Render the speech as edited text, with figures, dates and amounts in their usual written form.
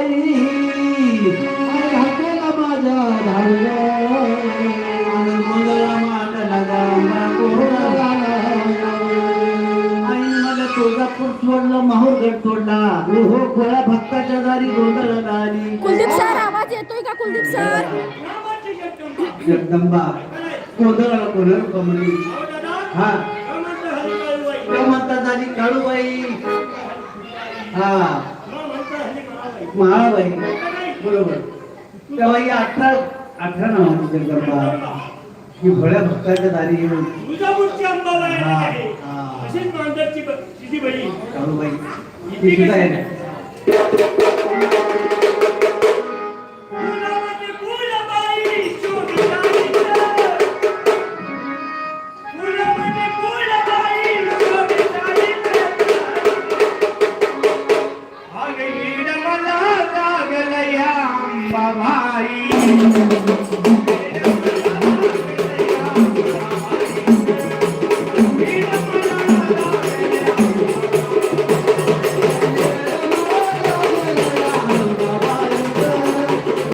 By I हाकेला माझ्या धाडलं मंगला मांडला आई मला तुळजापूर सोडलं माहूरगड सोडला हो गोळ्या भक्ताच्या दारी गोंधळाला आली. कुलदीप सर आवाज येतोय का कुलदीप सर? जगदंबा गोंधळाला कोण कमली हा म्हणतात झाली काळूबाई हा महाबाई बरोबर तेव्हा ही 18 नाव जगदंबा ही भोळ्या भक्ताच्या दारी येऊन काळूबाई ही सुद्धा आहे ना. भाई